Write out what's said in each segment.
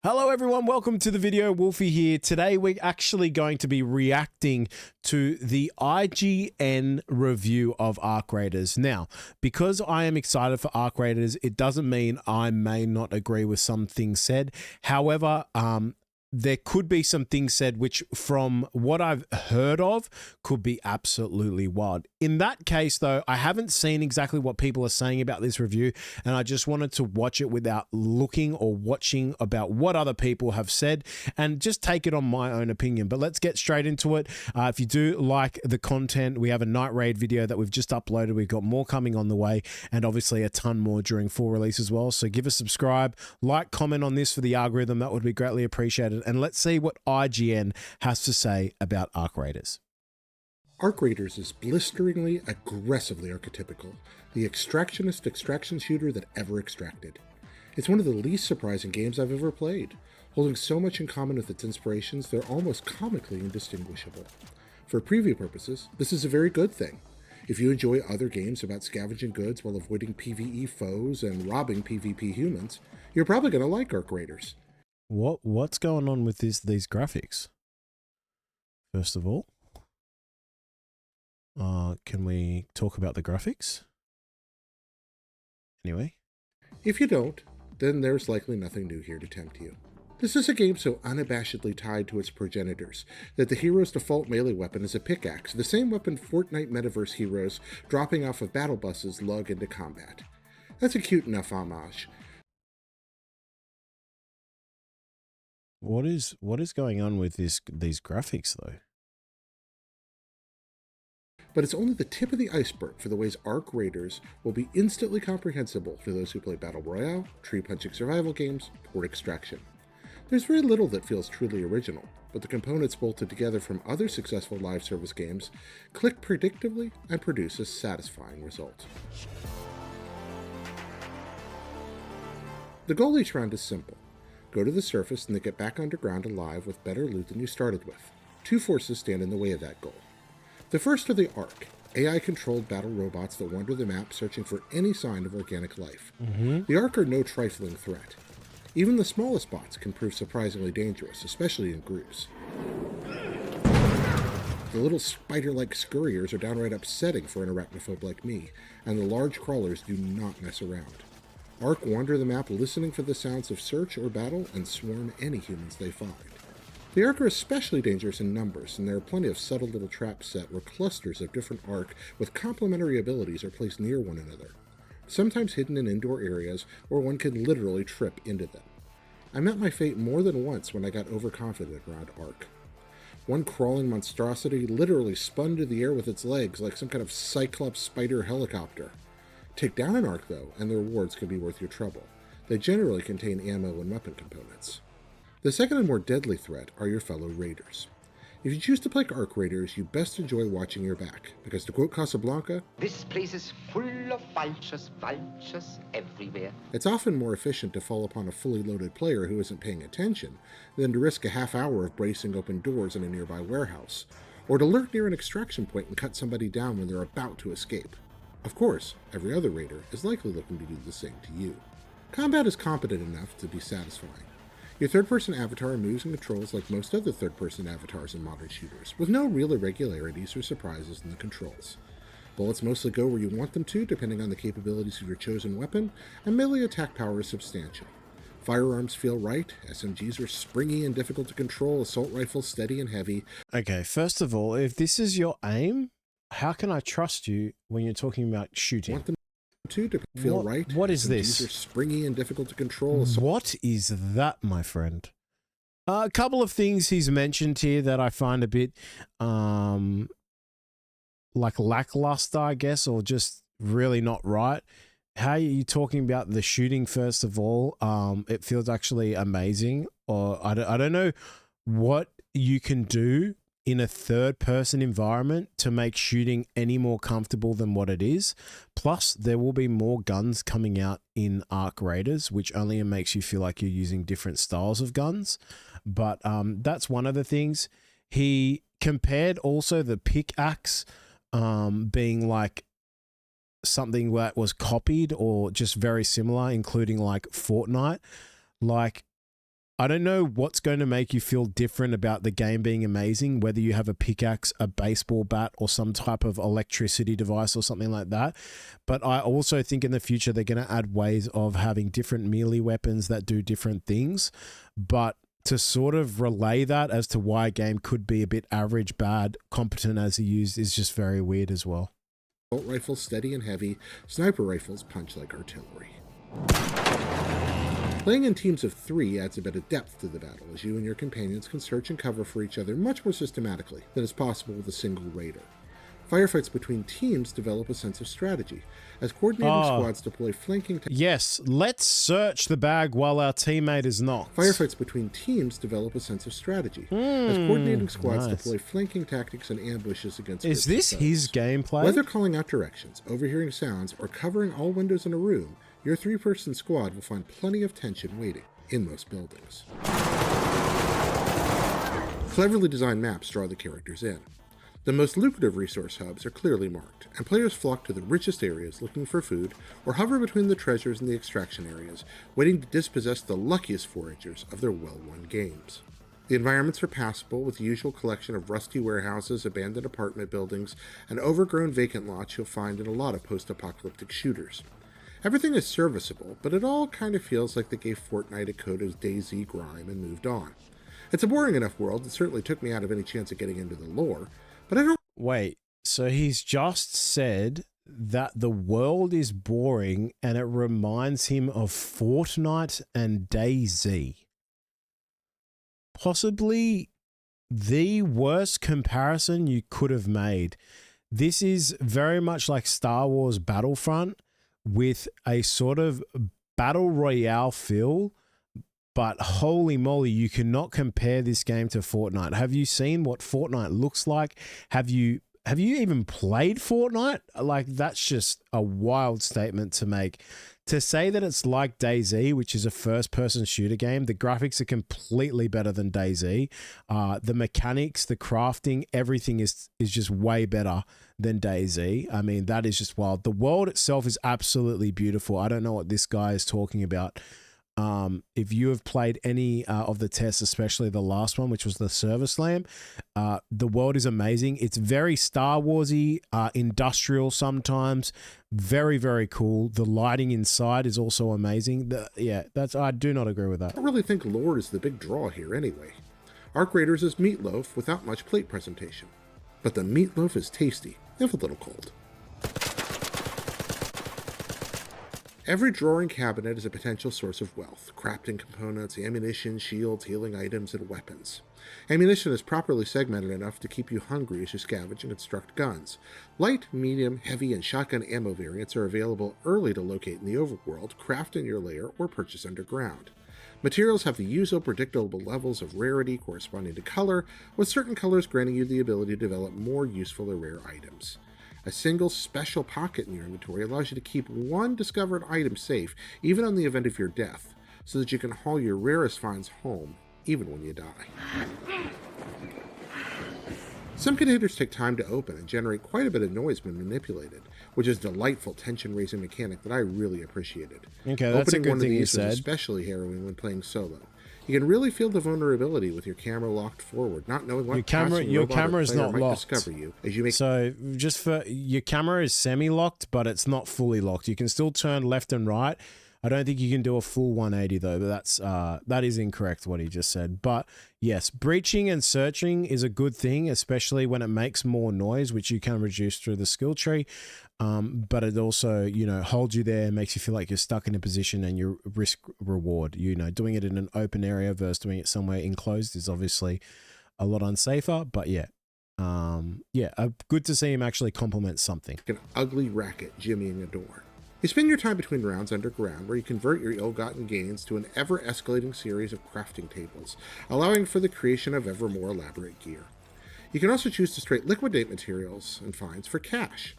Hello everyone, welcome to the video. Wolfie here. Today we're actually going to be reacting to the IGN review of Arc Raiders. Now, because I am excited for Arc Raiders, it doesn't mean I may not agree with some things said. However, there could be some things said which, from what I've heard of, could be absolutely wild. In that case, though, I haven't seen exactly what people are saying about this review, and I just wanted to watch it without looking or watching about what other people have said and just take it on my own opinion. But let's get straight into it. If you do like the content, we have a night raid video that we've just uploaded. We've got more coming on the way, and obviously a ton more during full release as well. So give a subscribe, like, comment on this for the algorithm. That would be greatly appreciated. And let's see what IGN has to say about Arc Raiders. Arc Raiders is blisteringly, aggressively archetypical, the extractionist extraction shooter that ever extracted. It's one of the least surprising games I've ever played. Holding so much in common with its inspirations, they're almost comically indistinguishable. For preview purposes, this is a very good thing. If you enjoy other games about scavenging goods while avoiding PvE foes and robbing PvP humans, you're probably going to like Arc Raiders. What's going on with these graphics? First of all, can we talk about the graphics? Anyway. If you don't, then there's likely nothing new here to tempt you. This is a game so unabashedly tied to its progenitors that the hero's default melee weapon is a pickaxe, the same weapon Fortnite metaverse heroes dropping off of battle buses lug into combat. That's a cute enough homage. What is going on with these graphics though? But it's only the tip of the iceberg for the ways Arc Raiders will be instantly comprehensible for those who play Battle Royale, tree-punching survival games, or extraction. There's very little that feels truly original, but the components bolted together from other successful live service games click predictably and produce a satisfying result. The goal each round is simple. Go to the surface and then get back underground alive with better loot than you started with. Two forces stand in the way of that goal. The first are the Ark, AI-controlled battle robots that wander the map searching for any sign of organic life. The Ark are no trifling threat. Even the smallest bots can prove surprisingly dangerous, especially in groups. The little spider-like scurriers are downright upsetting for an arachnophobe like me, and the large crawlers do not mess around. Ark wander the map listening for the sounds of search or battle and swarm any humans they find. The Ark are especially dangerous in numbers, and there are plenty of subtle little traps set where clusters of different Ark with complementary abilities are placed near one another, sometimes hidden in indoor areas where one can literally trip into them. I met my fate more than once when I got overconfident around Ark. One crawling monstrosity literally spun into the air with its legs like some kind of cyclops spider helicopter. Take down an Ark, though, and the rewards can be worth your trouble. They generally contain ammo and weapon components. The second and more deadly threat are your fellow raiders. If you choose to play Arc Raiders, you best enjoy watching your back, because to quote Casablanca, "This place is full of vultures, vultures everywhere." It's often more efficient to fall upon a fully loaded player who isn't paying attention than to risk a half hour of bracing open doors in a nearby warehouse, or to lurk near an extraction point and cut somebody down when they're about to escape. Of course, every other raider is likely looking to do the same to you. Combat is competent enough to be satisfying. Your third-person avatar moves and controls like most other third-person avatars in modern shooters, with no real irregularities or surprises in the controls. Bullets mostly go where you want them to, depending on the capabilities of your chosen weapon, and melee attack power is substantial. Firearms feel right, SMGs are springy and difficult to control, assault rifles steady and heavy. Okay, first of all, if this is your aim, how can I trust you when you're talking about shooting? Want them to feel right. What is SMGs this? are springy and difficult to control. What is that, my friend? A couple of things he's mentioned here that I find a bit like lackluster, I guess, or just really not right. How are you talking about the shooting, first of all? It feels actually amazing. Or I don't know what you can do in a third-person environment to make shooting any more comfortable than what it is. Plus, there will be more guns coming out in Arc Raiders, which only makes you feel like you're using different styles of guns. But that's one of the things. He compared also the pickaxe being like something that was copied or just very similar, including like Fortnite. Like, I don't know what's going to make you feel different about the game being amazing, whether you have a pickaxe, a baseball bat, or some type of electricity device or something like that. But I also think in the future they're going to add ways of having different melee weapons that do different things. But to sort of relay that as to why a game could be a bit average, bad, competent as he used is just very weird as well. Assault rifles steady and heavy, sniper rifles punch like artillery. Playing in teams of 3 adds a bit of depth to the battle, as you and your companions can search and cover for each other much more systematically than is possible with a single raider. Firefights between teams develop a sense of strategy, as coordinating squads deploy flanking Yes, let's search the bag while our teammate is not. Firefights between teams develop a sense of strategy, as coordinating squads deploy flanking tactics and ambushes against Is this his gameplay? Whether calling out directions, overhearing sounds, or covering all windows in a room, your 3-person squad will find plenty of tension waiting in most buildings. Cleverly designed maps draw the characters in. The most lucrative resource hubs are clearly marked, and players flock to the richest areas looking for food, or hover between the treasures and the extraction areas, waiting to dispossess the luckiest foragers of their well-won games. The environments are passable, with the usual collection of rusty warehouses, abandoned apartment buildings, and overgrown vacant lots you'll find in a lot of post-apocalyptic shooters. Everything is serviceable, but it all kind of feels like they gave Fortnite a coat of DayZ grime and moved on. It's a boring enough world that certainly took me out of any chance of getting into the lore, but I don't... Wait, so he's just said that the world is boring and it reminds him of Fortnite and DayZ. Possibly the worst comparison you could have made. This is very much like Star Wars Battlefront, with a sort of battle royale feel, but holy moly, you cannot compare this game to Fortnite. Have you seen what Fortnite looks like? Have you even played Fortnite? Like, that's just a wild statement to make. To say that it's like DayZ, which is a first-person shooter game, the graphics are completely better than DayZ. The mechanics, the crafting, everything is just way better than DayZ. I mean, that is just wild. The world itself is absolutely beautiful. I don't know what this guy is talking about. If you have played any of the tests, especially the last one, which was the Service Lamp, the world is amazing. It's very Star Warsy, industrial sometimes. Very, very cool. The lighting inside is also amazing. I do not agree with that. I don't really think lore is the big draw here anyway. Arc Raiders is meatloaf without much plate presentation. But the meatloaf is tasty, if a little cold. Every drawer and cabinet is a potential source of wealth: crafting components, ammunition, shields, healing items, and weapons. Ammunition is properly segmented enough to keep you hungry as you scavenge and construct guns. Light, medium, heavy, and shotgun ammo variants are available early to locate in the overworld, craft in your lair, or purchase underground. Materials have the usual predictable levels of rarity corresponding to color, with certain colors granting you the ability to develop more useful or rare items. A single special pocket in your inventory allows you to keep one discovered item safe, even on the event of your death, so that you can haul your rarest finds home, even when you die. Some containers take time to open and generate quite a bit of noise when manipulated, which is a delightful tension-raising mechanic that I really appreciated. Okay, that's a good thing you said. Was especially harrowing when playing solo. You can really feel the vulnerability with your camera locked forward, not knowing what your camera is not locked. Discover you as you make. So just for your camera is semi-locked, but it's not fully locked. You can still turn left and right. I don't think you can do a full 180 though, but that is incorrect what he just said. But yes, breaching and searching is a good thing, especially when it makes more noise, which you can reduce through the skill tree. But it also, holds you there, makes you feel like you're stuck in a position, and your risk reward, doing it in an open area versus doing it somewhere enclosed is obviously a lot unsafer, but good to see him actually complement something. An ugly racket jimmying a door. You spend your time between rounds underground, where you convert your ill-gotten gains to an ever-escalating series of crafting tables, allowing for the creation of ever more elaborate gear. You can also choose to straight liquidate materials and finds for cash,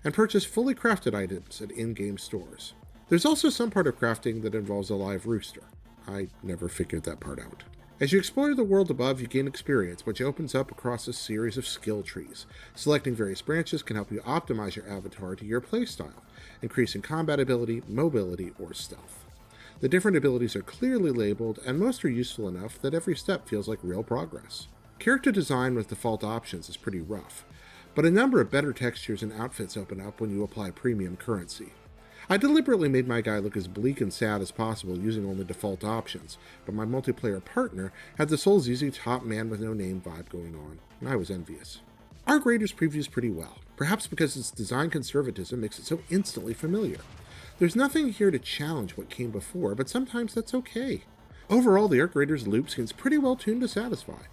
and purchase fully crafted items at in-game stores. There's also some part of crafting that involves a live rooster. I never figured that part out. As you explore the world above, you gain experience, which opens up across a series of skill trees. Selecting various branches can help you optimize your avatar to your playstyle, increasing combat ability, mobility, or stealth. The different abilities are clearly labeled, and most are useful enough that every step feels like real progress. Character design with default options is pretty rough, but a number of better textures and outfits open up when you apply premium currency. I deliberately made my guy look as bleak and sad as possible using only default options, but my multiplayer partner had the Souls Easy top man with no name vibe going on, and I was envious. Arc Raiders previews pretty well, perhaps because its design conservatism makes it so instantly familiar. There's nothing here to challenge what came before, but sometimes that's okay. Overall, the Arc Raiders loop seems pretty well tuned to satisfy.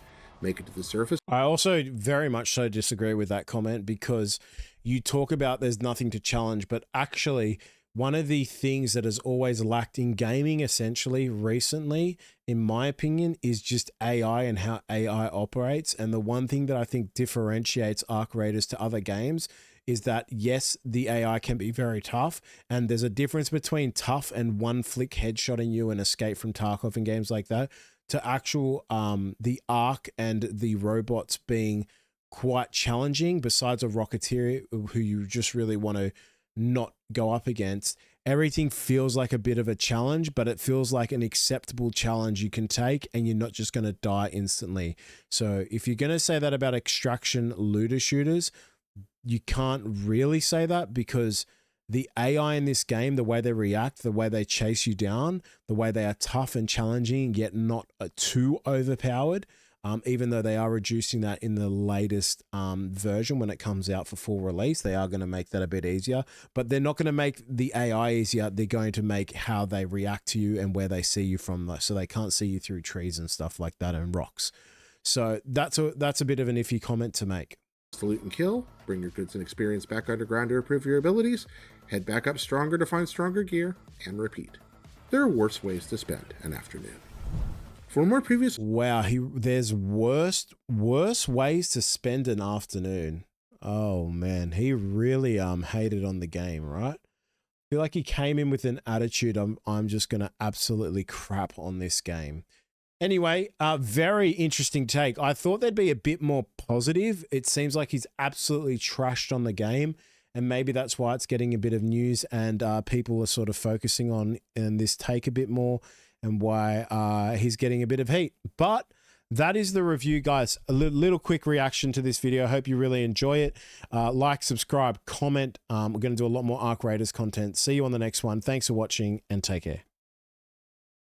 Make it to the surface. I also very much so disagree with that comment, because you talk about there's nothing to challenge, but actually one of the things that has always lacked in gaming essentially recently, in my opinion, is just AI and how AI operates. And the one thing that I think differentiates Arc Raiders to other games is that, yes, the AI can be very tough, and there's a difference between tough and one flick headshotting you and escape from Tarkov and games like that, to actual the Arc and the robots being quite challenging, besides a Rocketeer who you just really want to not go up against. Everything feels like a bit of a challenge, but it feels like an acceptable challenge you can take, and you're not just going to die instantly. So if you're going to say that about extraction looter shooters, you can't really say that, because the AI in this game, the way they react, the way they chase you down, the way they are tough and challenging, yet not too overpowered, even though they are reducing that in the latest version when it comes out for full release. They are going to make that a bit easier, but they're not going to make the AI easier. They're going to make how they react to you and where they see you from, so they can't see you through trees and stuff like that and rocks. So that's a bit of an iffy comment to make. To loot and kill, bring your goods and experience back underground to improve your abilities, head back up stronger to find stronger gear, and repeat. There are worse ways to spend an afternoon. For more previous... Wow, there's worse ways to spend an afternoon. Oh man, he really hated on the game, right? I feel like he came in with an attitude, I'm just gonna absolutely crap on this game. Anyway, very interesting take. I thought they'd be a bit more positive. It seems like he's absolutely trashed on the game, and maybe that's why it's getting a bit of news, and people are sort of focusing on this take a bit more, and why he's getting a bit of heat. But that is the review, guys. A little quick reaction to this video. I hope you really enjoy it. Like, subscribe, comment. We're going to do a lot more Arc Raiders content. See you on the next one. Thanks for watching, and take care.